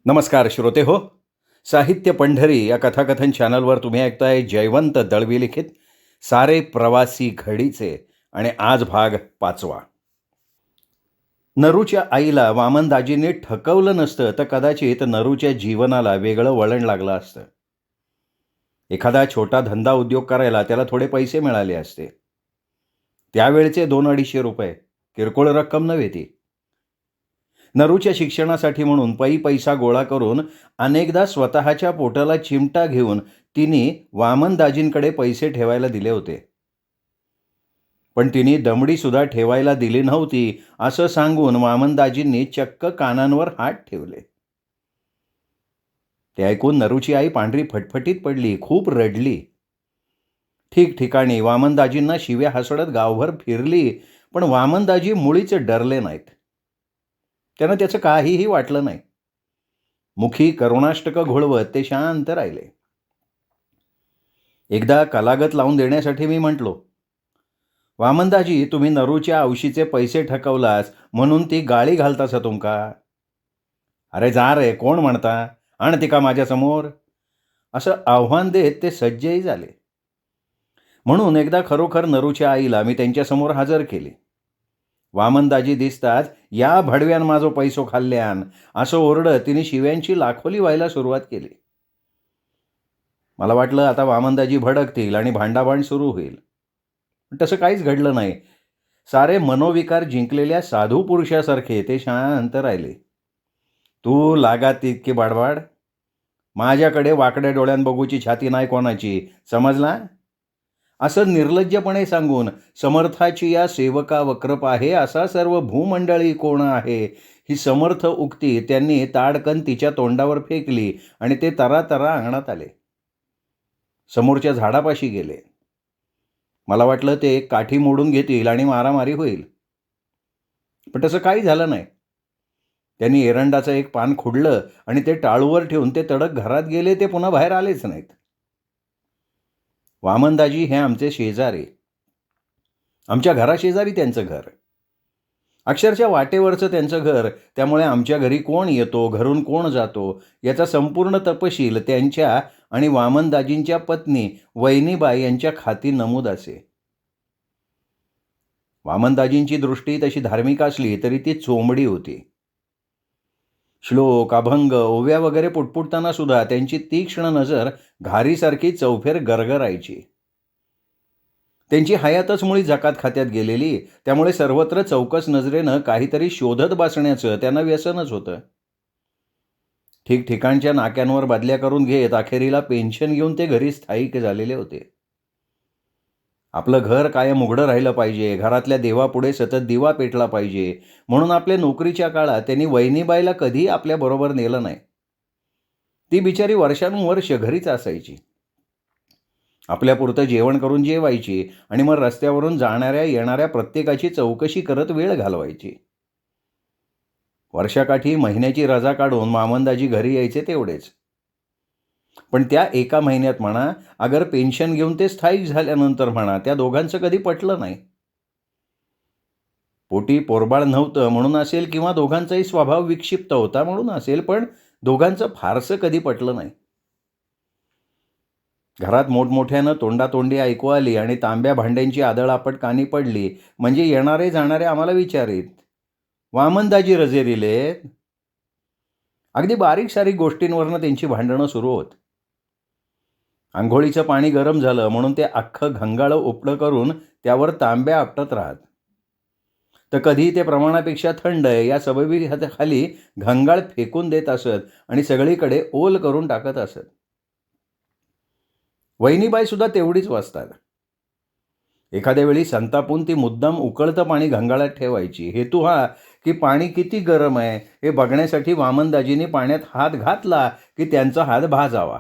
नमस्कार श्रोते हो. साहित्य पंढरी या कथाकथन चॅनलवर तुम्ही ऐकताय जयवंत दळवी लिखित सारे प्रवासी घडीचे आणि आज भाग 5वा. नरूच्या आईला वामनदाजींनी ठकवलं नसतं तर कदाचित नरूच्या जीवनाला वेगळं वळण लागलं असतं. एखादा छोटा धंदा उद्योग करायला त्याला थोडे पैसे मिळाले असते. त्यावेळचे 200-250 रुपये किरकोळ रक्कम नव्हे ती. नरूच्या शिक्षणासाठी म्हणून पैसा गोळा करून अनेकदा स्वतःच्या पोटाला चिमटा घेऊन तिने वामनदाजींकडे पैसे ठेवायला दिले होते. पण तिने दमडीसुद्धा ठेवायला दिली नव्हती असं सांगून वामनदाजींनी चक्क कानांवर हात ठेवले. ते ऐकून नरूची आई पांढरी फटफटीत पडली, खूप रडली. ठिकठिकाणी वामनदाजींना शिव्या हसडत गावभर फिरली, पण वामनदाजी मुळीच डरले नाहीत. त्यांना त्याचं काहीही वाटलं नाही. मुखी करुणाष्टक घोळवत ते शांत राहिले. एकदा कलागत लावून देण्यासाठी मी म्हटलो, वामनदाजी तुम्ही नरूच्या औशीचे पैसे ठकवलास म्हणून ती गाळी घालतास तुमका. अरे जा रे, कोण म्हणता, आण ती का माझ्यासमोर, असं आव्हान देत ते सज्जही झाले. म्हणून एकदा खरोखर नरूच्या आईला मी त्यांच्यासमोर हजर केली. वामनदाजी दिसताच या भडव्यान माझो पैसो खाल्ल्यान असं ओरडत तिने शिव्यांची लाखोली व्हायला सुरुवात केली. मला वाटलं आता वामनदाजी भडकतील आणि भांडाभांड सुरू होईल. पण तसं काहीच घडलं नाही. सारे मनोविकार जिंकलेल्या साधू पुरुषासारखे ते शांत राहिले. तू लागात तितकी बाडबाड, माझ्याकडे वाकड्या डोळ्यान बघूची छाती नाही कोणाची, समजला, असं निर्लज्जपणे सांगून समर्थाची या सेवका वक्रप आहे असा सर्व भूमंडळी कोण आहे ही समर्थ उक्ती त्यांनी ताडकन तिच्या तोंडावर फेकली आणि ते तरातरा अंगणात आले. समोरच्या झाडापाशी गेले. मला वाटलं ते काठी मोडून घेतील आणि मारामारी होईल. पण तसं काही झालं नाही. त्यांनी एरंडाचं एक पान खुडलं आणि ते टाळूवर ठेवून ते तडक घरात गेले. ते पुन्हा बाहेर आलेच नाहीत. वामनदाजी हे आमचे शेजारी, आमच्या घराशेजारी त्यांचं घर, अक्षरशः वाटेवरचं त्यांचं घर. त्यामुळे आमच्या घरी कोण येतो, घरून कोण जातो याचा संपूर्ण तपशील त्यांच्या आणि वामनदाजींच्या पत्नी वैनीबाई यांच्या खाती नमूद असे. वामनदाजींची दृष्टी तशी धार्मिक असली तरी ती चोंबडी होती. श्लोक, अभंग, ओव्या वगैरे पुटपुटताना सुद्धा त्यांची तीक्ष्ण नजर घारीसारखी चौफेर गरगरायची. त्यांची हयातच मुळी जकात खात्यात गेलेली, त्यामुळे सर्वत्र चौकस नजरेनं काहीतरी शोधत बसण्याचं त्यांना व्यसनच होतं. ठिकठिकाणच्या नाक्यांवर बदल्या करून घेत अखेरीला पेन्शन घेऊन ते घरी स्थायिक झालेले होते. आपलं घर कायम उघडं राहिलं पाहिजे, घरातल्या देवापुढे सतत दिवा पेटला पाहिजे, म्हणून आपल्या नोकरीच्या काळात त्यांनी वैनीबाईला कधी आपल्याबरोबर नेलं नाही. ती बिचारी वर्षानुवर्ष घरीच असायची. आपल्यापुरतं जेवण करून जेवायची आणि मग रस्त्यावरून जाणाऱ्या येणाऱ्या प्रत्येकाची चौकशी करत वेळ घालवायची. वर्षाकाठी महिन्याची रजा काढून मामंदाजी घरी यायचे तेवढेच. पण त्या एका महिन्यात म्हणा, अगर पेन्शन घेऊन ते स्थायिक झाल्यानंतर म्हणा, त्या दोघांचं कधी पटलं नाही. पोटी पोरबाळ नव्हतं म्हणून असेल किंवा दोघांचाही स्वभाव विक्षिप्त होता म्हणून असेल, पण दोघांचं फारसं कधी पटलं नाही. घरात मोठमोठ्यानं तोंडातोंडी ऐकू आली आणि तांब्या भांड्यांची आदळआपट कानी पडली म्हणजे येणारे जाणारे आम्हाला विचारीत, वामनदाजी रजेरीलेत. अगदी बारीक सारीक गोष्टींवरनं त्यांची भांडणं सुरू होत. आंघोळीचं पाणी गरम झालं म्हणून ते अख्खं घंगाळं उपडं करून त्यावर तांब्या आपटत राहत. तर कधी ते प्रमाणापेक्षा थंड आहे या सबबी खाली घंगाळ फेकून देत असत आणि सगळीकडे ओल करून टाकत असत. वैनीबाई सुद्धा तेवढीच वाचतात. एखाद्या वेळी संतापून ती मुद्दाम उकळतं पाणी घंगाळात ठेवायची. हेतू हा की पाणी किती गरम आहे हे बघण्यासाठी वामनदाजींनी पाण्यात हात घातला की त्यांचा हात भाजावा.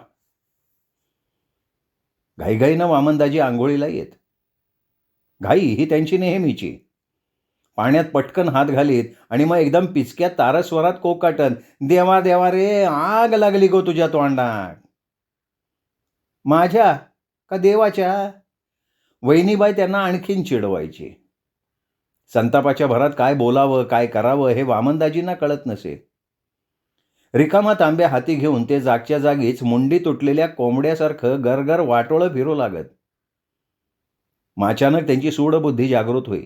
घाईघाईनं वामनदाजी आंघोळीला येत. घाई ही त्यांची नेहमीची. पाण्यात पटकन हात घालीत आणि मग एकदम पिचक्या तारस्वरात कोकाटन, देवा देवा रे, आग लागली गो तुझ्या तोंडात. माझ्या का देवाच्या? वैनीबाई त्यांना आणखीन चिडवायची. संतापाच्या भरात काय बोलावं काय करावं हे वामनदाजींना कळत नसे. रिकामा तांब्या हाती घेऊन ते जागच्या जागीच मुंडी तुटलेल्या कोंबड्यासारखं गरगर वाटोळं फिरू लागत. मग अचानक त्यांची सूडबुद्धी जागृत होई.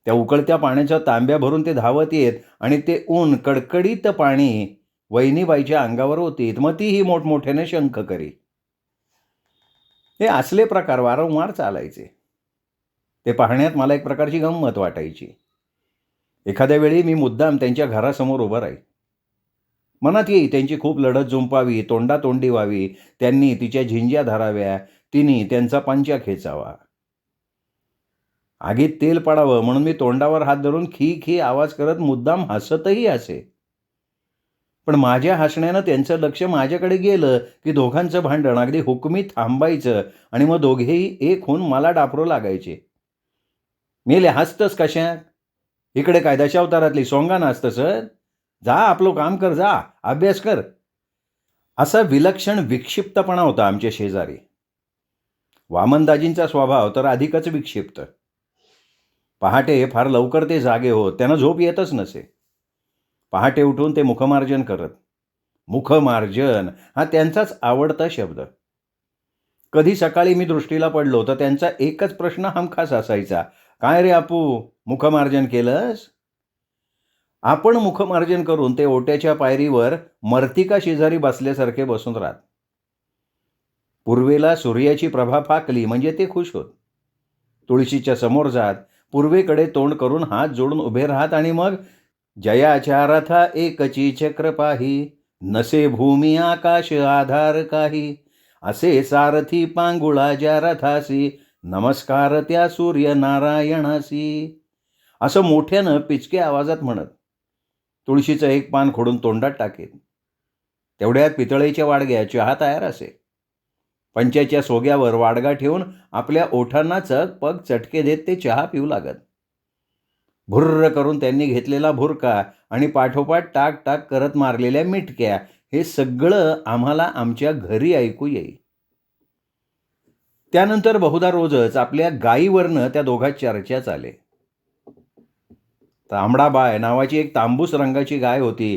त्या उकळत्या पाण्याच्या तांब्या भरून ते धावत येत आणि ते ऊन कडकडीत पाणी वहिनीबाईच्या अंगावर होतीत. मग तीही मोठमोठ्याने शंख करी. हे असले प्रकार वारंवार चालायचे. ते पाहण्यात मला एक प्रकारची गंमत वाटायची. एखाद्या वेळी मी मुद्दाम त्यांच्या घरासमोर उभं राही. मनात येई त्यांची खूप लढत जुंपावी, तोंडातोंडी व्हावी, त्यांनी तिच्या झिंज्या धराव्या, तिने त्यांचा पंचा खेचावा. आगीत तेल पडावं म्हणून मी तोंडावर हात धरून खी खी आवाज करत मुद्दाम हसतही असे. पण माझ्या हसण्यानं त्यांचं लक्ष माझ्याकडे गेलं की दोघांचं भांडण अगदी हुकमी थांबायचं आणि मग दोघेही एक होऊन मला डापरू लागायचे. मेले हसतस कशात? इकडे काय दशावतारातली सोंगा नाचतं सर? जा आपलं काम कर, जा अभ्यास कर. असा विलक्षण विक्षिप्तपणा होता आमच्या शेजारी. वामनदाजींचा स्वभाव तर अधिकच विक्षिप्त. पहाटे फार लवकर ते जागे होत. त्यांना झोप येतच नसे. पहाटे उठून ते मुखमार्जन करत. मुखमार्जन हा त्यांचाच आवडता शब्द. कधी सकाळी मी दृष्टीला पडलो तर त्यांचा एकच प्रश्न हमखास असायचा, काय रे आपू, मुखमार्जन केलंस? आपण मुखमार्जन करून ते ओट्याच्या पायरीवर मर्तिका शेजारी बसल्यासारखे बसून राहत. पूर्वेला सूर्याची प्रभा फाकली म्हणजे ते खुश होत. तुळशीच्या समोर जात, पूर्वेकडे तोंड करून हात जोडून उभे राहत आणि मग जयाच्या रथा एकची चक्र पाही, नसे भूमी आकाश आधार काही, असे सारथी पांगुळा ज्या रथासी, नमस्कार त्या सूर्य नारायणासी, असं मोठ्यानं पिचक्या आवाजात म्हणत तुळशीचं एक पान खोडून तोंडात टाकेत. तेवढ्यात पितळेच्या वाडग्यात चहा तयार असे. पंचाच्या सोग्यावर वाडगा ठेवून आपल्या ओठांना चकपक चटके देत ते चहा पिऊ लागत. भुर्र करून त्यांनी घेतलेला भुरका आणि पाठोपाठ टाक टाक करत मारलेल्या मिटक्या हे सगळं आम्हाला आमच्या घरी ऐकू येई. त्यानंतर बहुधा रोजच आपल्या गायीवरनं त्या दोघात चर्चा चाले. तांबडाबाय नावाची एक तांबूस रंगाची गाय होती.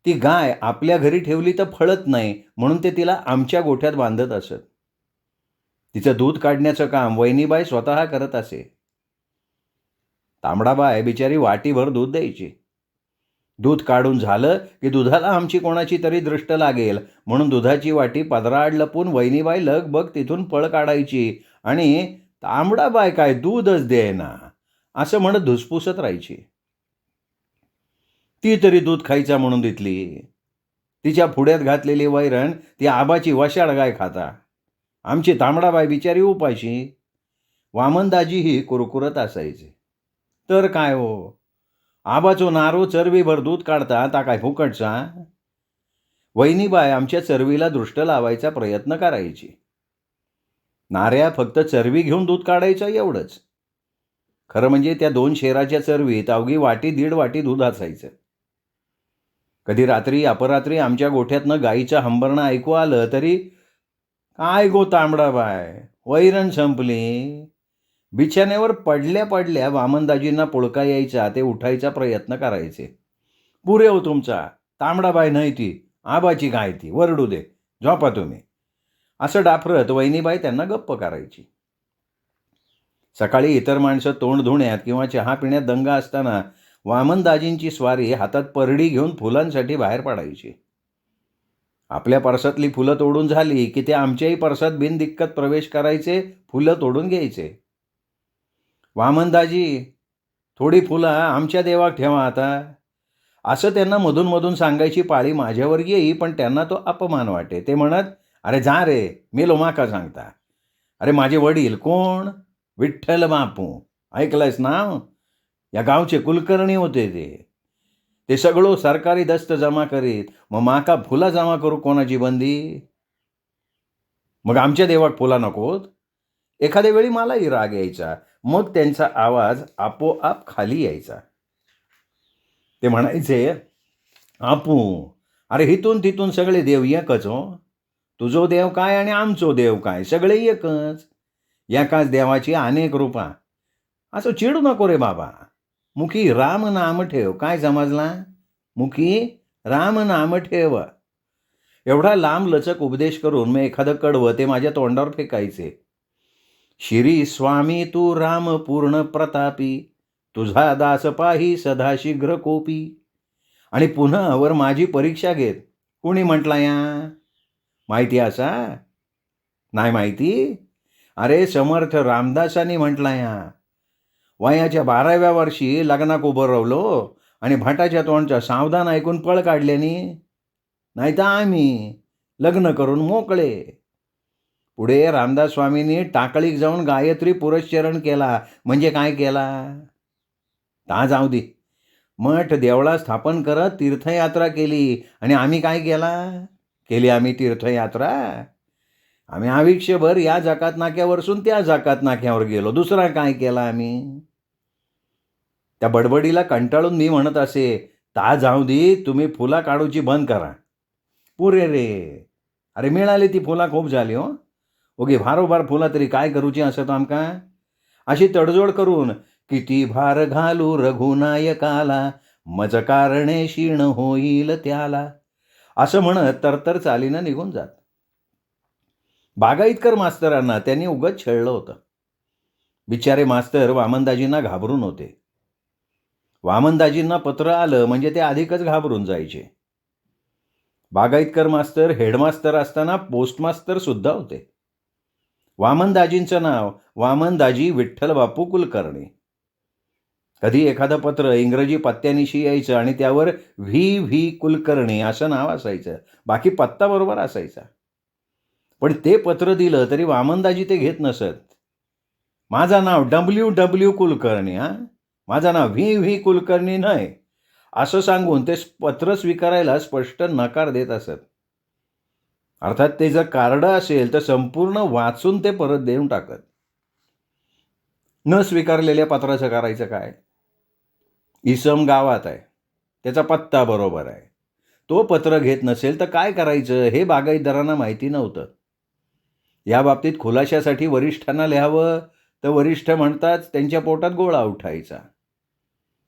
ती गाय आपल्या घरी ठेवली तर फळत नाही म्हणून ते तिला आमच्या गोठ्यात बांधत असत. तिचं दूध काढण्याचं काम वहिनीबाई स्वतः करत असे. तांबडाबाय बिचारी वाटीभर दूध द्यायची. दूध काढून झालं की दुधाला आमची कोणाची तरी दृष्ट लागेल म्हणून दुधाची वाटी पदराआड लपून वहिनीबाई लगबग तिथून पळ काढायची आणि तांबडाबाय काय दूधच देना असं म्हणत धुसफुसत राहायची. ती तरी दूध खायचा म्हणून दितली. तिच्या पुढ्यात घातलेली वैरण ती आबाची वशाळ गाय खाता. आमची तांबडाबाई बिचारी उपाशी. वामनदाजीही कुरकुरत असायचे. तर काय हो, आबाचो नारो चरबीभर दूध काढता आता काय फुकटचा? वहिनीबाई आमच्या चरबीला दृष्ट लावायचा प्रयत्न करायची. नाऱ्या फक्त चरबी घेऊन दूध काढायचं एवढंच. खरं म्हणजे त्या 2 शेराच्या चरबीत अवघी वाटी 1.5 वाटी दूध असायचं. कधी रात्री अपरात्री आमच्या गोठ्यातनं गाईचं हंबरणं ऐकू आलं तरी काय गो तांबडाबाय, वैरण संपली. बिछाण्यावर पडल्या पडल्या वामनदाजींना पुळका यायचा. ते उठायचा प्रयत्न करायचे. पुरे हो तुमचा, तांबडाबाई नाही ती, आबाची गाय ती, वरडू दे, झोपा तुम्ही, असं डाफरत वहिनीबाई त्यांना गप्प करायची. सकाळी इतर माणसं तोंड धुण्यात किंवा चहा पिण्यात दंग असताना वामनदाजींची स्वारी हातात परडी घेऊन फुलांसाठी बाहेर पडायची. आपल्या परसातली फुलं तोडून झाली की ते आमच्याही परसात बिनदिक्कत प्रवेश करायचे, फुलं तोडून घ्यायचे. वामनदाजी, थोडी फुलं आमच्या देवाक ठेवा आता, असं त्यांना मधून मधून सांगायची पाळी माझ्यावर येई. पण त्यांना तो अपमान वाटे. ते म्हणत, अरे जा रे, मेलो माका सांगता. अरे माझे वडील कोण? विठ्ठल बापू, ऐकलंयस नाव? या गावचे कुलकर्णी होते ते सगळं सरकारी दस्त जमा करीत. मग माका फुला जमा करू कोणाची बंदी? मग आमच्या देवाक फुला नकोत? एखाद्या वेळी मलाही राग यायचा. मग त्यांचा आवाज आपोआप खाली यायचा. ते म्हणायचे, आपू, अरे हिथून तिथून सगळे देव एकच हो. तुझो देव काय आणि आमचो देव काय, सगळे एकच. एकाच देवाची अनेक रूपा. असं चिडू नको रे बाबा. मुखी राम नाम ठेव, काय समजला? मुखी राम नाम ठेव. एवढा लांब लचक उपदेश करून मी एखादं कडवं ते माझ्या तोंडावर फेकायचे. शिरी स्वामी तू राम पूर्ण प्रतापी, तुझा दास पाही सदा शीघ्र कोपी. आणि पुन्हा वर माझी परीक्षा घेत. कुणी म्हटला या? माहिती असा? नाही माहिती? अरे समर्थ रामदासांनी म्हटला या. वयाच्या 12व्या वर्षी लग्नाक उभं रावलो आणि भाटाच्या तोंडचा सावधान ऐकून पळ काढल्यानी. नाही तर आम्ही लग्न करून मोकळे. पुढे रामदास स्वामींनी टाकळीक जाऊन गायत्री पुरश्चरण केला. म्हणजे काय केला? ता जाऊ दे. मठ देवळा स्थापन करत तीर्थयात्रा केली. आणि आम्ही काय केली आम्ही तीर्थयात्रा? आम्ही आयुष्यभर या जाकात नाक्यावरसून त्या जाकात नाक्यावर गेलो. दुसरा काय केला आम्ही? त्या बडबडीला कंटाळून मी म्हणत असे, ता जाऊ दे, तुम्ही फुला काढूची बंद करा. पुरे रे. अरे मिळाली ती फुला खूप झाली हो. ओगे भारोभार फुला तरी काय करूची असत आमका? अशी तडजोड करून किती भार घालू रघुनायकाला, मज कारणे क्षीण होईल त्याला, असं म्हणत तरतर चालीनं निघून जात. बागाईतकर मास्तरांना त्यांनी उगाच छळलं होतं. बिचारे मास्तर वामनदाजींना घाबरून होते. वामनदाजींना पत्र आलं म्हणजे ते अधिकच घाबरून जायचे. बागाईतकर मास्तर हेडमास्तर असताना पोस्टमास्तर सुद्धा होते. वामनदाजींचं नाव वामनदाजी विठ्ठल बापू कुलकर्णी. कधी एखादं पत्र इंग्रजी पत्त्यानिशी यायचं आणि त्यावर व्ही कुलकर्णी असं नाव असायचं. बाकी पत्ता बरोबर असायचा. पण ते पत्र दिलं तरी वामनदाजी ते घेत नसत. माझं नाव WW कुलकर्णी, माझं नाव व्ही कुलकर्णी नाही, असं सांगून ते पत्र स्वीकारायला स्पष्ट नकार देत असत. अर्थात ते जर कार्ड असेल तर संपूर्ण वाचून ते परत देऊन टाकत. न स्वीकारलेल्या पत्राचं करायचं काय? इसम गावात आहे, त्याचा पत्ता बरोबर आहे, तो पत्र घेत नसेल तर काय करायचं हे बागाईतदारांना माहिती नव्हतं. या बाबतीत खुलाशासाठी वरिष्ठांना लिहावं तर वरिष्ठ म्हणतात त्यांच्या पोटात गोळा उठायचा.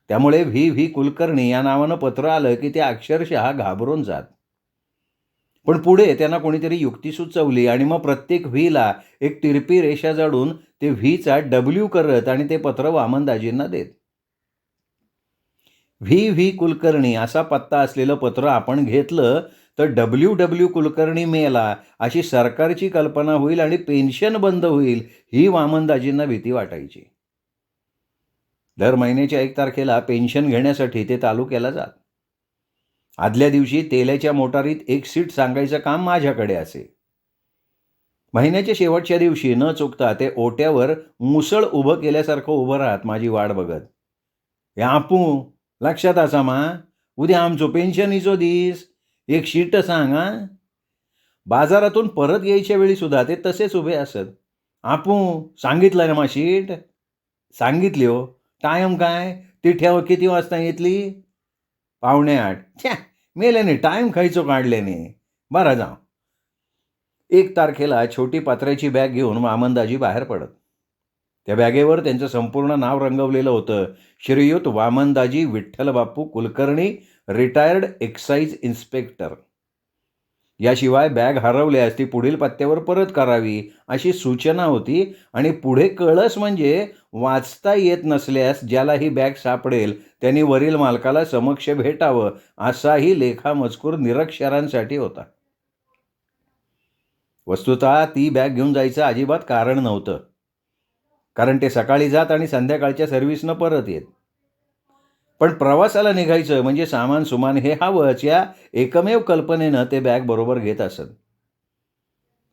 त्यामुळे व्ही कुलकर्णी या नावानं पत्र आलं की ते अक्षरशः घाबरून जात. पण पुढे त्यांना कोणीतरी युक्ती सुचवली आणि मग प्रत्येक व्हीला एक तिरपी रेषा जडून ते व्हीचा W करत आणि ते पत्र वामनदाजींना देत. व्ही कुलकर्णी असा पत्ता असलेलं पत्र आपण घेतलं तर WW कुलकर्णी मेला अशी सरकारची कल्पना होईल आणि पेन्शन बंद होईल ही वामनदाजींना भीती वाटायची. दर महिन्याच्या 1 तारखेला पेन्शन घेण्यासाठी ते तालुक्याला जात. आदल्या दिवशी तेलाच्या मोटारीत एक सीट सांगायचं काम माझ्याकडे असे. महिन्याच्या शेवटच्या दिवशी न चुकता ते ओट्यावर मुसळ उभं केल्यासारखं उभं राहत माझी वाट बघत. या आपू लक्षात असा मा, उद्या आमचो पेन्शनीचो दिस, एक शीट सांग. बाजारातून परत यायच्या वेळी सुद्धा ते तसेच उभे असत. आपू सांगितलं ना मा शीट? सांगितली हो. टाइम काय? ती ठेव किती वाजता येतली? 7:45. छ्या, मेल्याने टाइम खायचो काढल्याने. बरं जाऊ. 1 तारखेला छोटी पत्र्याची बॅग घेऊन वामनदाजी बाहेर पडत. त्या बॅगेवर त्यांचं संपूर्ण नाव रंगवलेलं होतं. श्रीयुत वामनदाजी विठ्ठल बापू कुलकर्णी, रिटायर्ड एक्साईज इन्स्पेक्टर. याशिवाय बॅग हरवल्यास ती पुढील पत्त्यावर परत करावी अशी सूचना होती. आणि पुढे कळस म्हणजे वाचता येत नसल्यास ज्याला ही बॅग सापडेल त्यांनी वरील मालकाला समक्ष भेटावं असाही लेखामजकूर निरक्षरांसाठी होता. वस्तुतः ती बॅग घेऊन जायचं अजिबात कारण नव्हतं, कारण ते सकाळी जात आणि संध्याकाळच्या सर्व्हिसनं परत येत. पण प्रवासाला निघायचं म्हणजे सामान सुमान हे हवंच या एकमेव कल्पनेनं ते बॅग बरोबर घेत असत.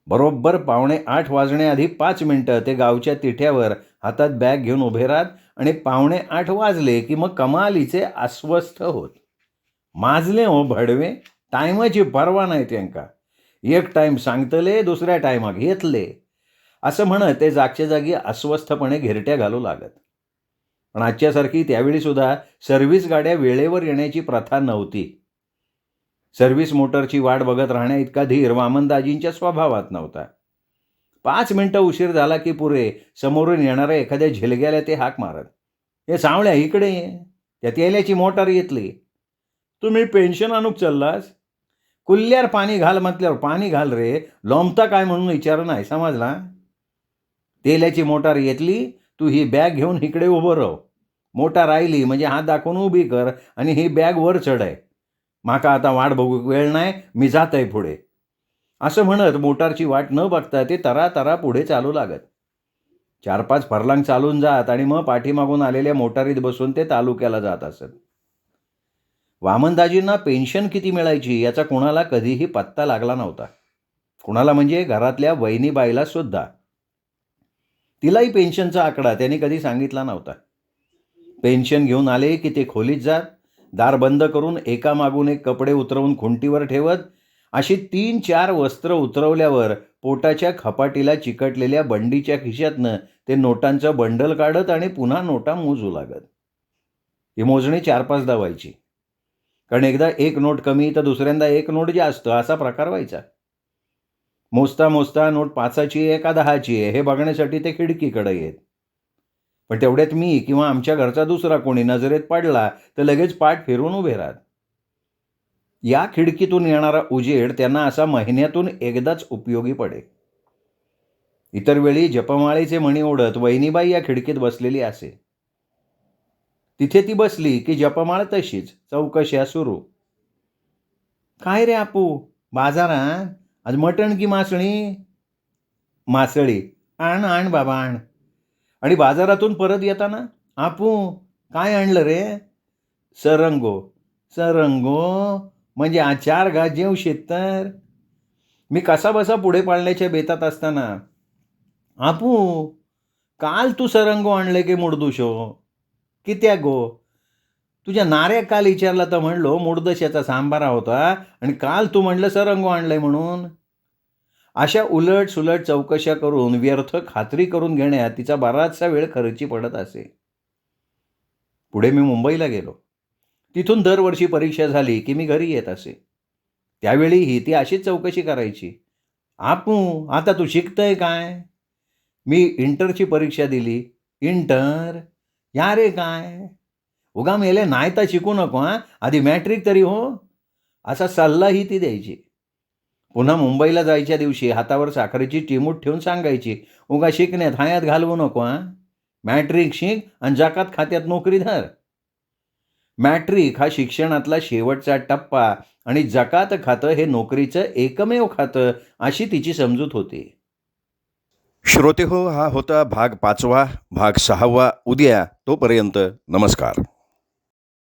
बरोबर 7:45 वाजण्याआधी 5 मिनिटं ते गावच्या तिठ्यावर हातात बॅग घेऊन उभे राहत आणि 7:45 वाजले की मग कमालीचे अस्वस्थ होत. माजले हो भडवे, टायमाची पर्वा नाही त्यांका. एक टाईम सांगतले, दुसऱ्या टायमाक येतले असं म्हणत ते जागच्या जागी अस्वस्थपणे घिरट्या घालू लागत. पण आजच्यासारखी त्यावेळी सुद्धा सर्व्हिस गाड्या वेळेवर येण्याची प्रथा नव्हती. सर्व्हिस मोटरची वाट बघत राहण्या इतका धीर वामनदाजींच्या स्वभावात नव्हता. 5 मिनिटं उशीर झाला की पुरे समोरून येणाऱ्या एखाद्या झिलग्याला ते हाक मारत, हे सावळ्या इकडे ये, त्या तेल्याची मोटार येतली. तुम्ही पेन्शन आणूक चाललास? कुल्ल्यार पाणी घाल म्हटल्यावर पाणी घाल रे, लोंबता काय म्हणून विचार नाही, समजला? तेलाची मोटार येतली, तू ही बॅग घेऊन इकडे उभं राह. मोटार आयली म्हणजे हात दाखवून उभी कर आणि ही बॅग वर चढाय. माका आता वाट बघूक वेळ नाही, मी जातय पुढे. असं म्हणत मोटारची वाट न बघता ते तरा पुढे चालू लागत. 4-5 फरलांग चालून जात आणि मग पाठीमागून आलेल्या मोटारीत बसून ते तालुक्याला जात असत. वामनदाजींना पेन्शन किती मिळायची याचा कुणाला कधीही पत्ता लागला नव्हता. कुणाला म्हणजे घरातल्या वहिनीबाईला सुद्धा. तिलाही पेन्शनचा आकडा त्यांनी कधी सांगितला नव्हता. पेन्शन घेऊन आले की ते खोलीत जात, दार बंद करून एकामागून एक कपडे उतरवून खुंटीवर ठेवत, अशी 3-4 वस्त्र उतरवल्यावर पोटाच्या खपाटीला चिकटलेल्या बंडीच्या खिशातनं ते नोटांचं बंडल काढत आणि पुन्हा नोटा मोजू लागत. ही मोजणी 4-5दा व्हायची. कारण एकदा एक नोट कमी तर दुसऱ्यांदा एक नोट जास्त असा प्रकार व्हायचा. मोजता मोजता नोट 5ची आहे का 10ची आहे हे बघण्यासाठी ते खिडकीकडे येत. पण तेवढ्यात मी किंवा आमच्या घरचा दुसरा कोणी नजरेत पडला तर लगेच पाठ फिरवून उभे राहत. या खिडकीतून येणारा उजेड त्यांना असा महिन्यातून एकदाच उपयोगी पडे. इतर वेळी जपमाळेचे म्हणी ओढत वहिनीबाई या खिडकीत बसलेली असे. तिथे ती बसली की जपमाळ तशीच, चौकशा सुरू. काय रे आपू, बाजारात आज मटण की मासळी? मासळी. आण आण बाबा आण. आणि बाजारातून परत येताना, आपू काय आणलं रे? सरंगो. सरंगो म्हणजे आज 4 घास जेवशीत तर. मी कसा बसा पुढे पाळण्याच्या बेतात असताना, आपू काल तू सरंगो आणले की मुडदुशो? कित्या गो? तुझ्या नाऱ्या काल विचारला तर म्हणलो मुडदशाचा सांबारा होता आणि काल तू म्हणलं सरंगो आणलंय म्हणून. अशा उलट सुलट चौकशा करून व्यर्थ खात्री करून घेण्यात तिचा बराचसा वेळ खर्ची पडत असे. पुढे मी मुंबईला गेलो. तिथून दरवर्षी परीक्षा झाली की मी घरी येत असे. त्यावेळीही ती अशीच चौकशी करायची. आपू आता तू शिकतय काय? मी इंटरची परीक्षा दिली. इंटर? या रे काय? उगा मेले नाही तर शिकू नको हां, आधी मॅट्रिक तरी हो, असा सल्लाही ती द्यायची. पुन्हा मुंबईला जायच्या दिवशी हातावर साखरेची चिमूट ठेवून सांगायची, उगा शिकण्यात हायात घालवू नको हां, मॅट्रिक शिक आणि जकात खात्यात नोकरी धर. मॅट्रिक हा शिक्षणातला शेवटचा टप्पा आणि जकात खातं हे नोकरीचं एकमेव खातं अशी तिची समजूत होती. श्रोते हो, हा होता भाग 5वा. भाग 6वा उद्या. तोपर्यंत नमस्कार.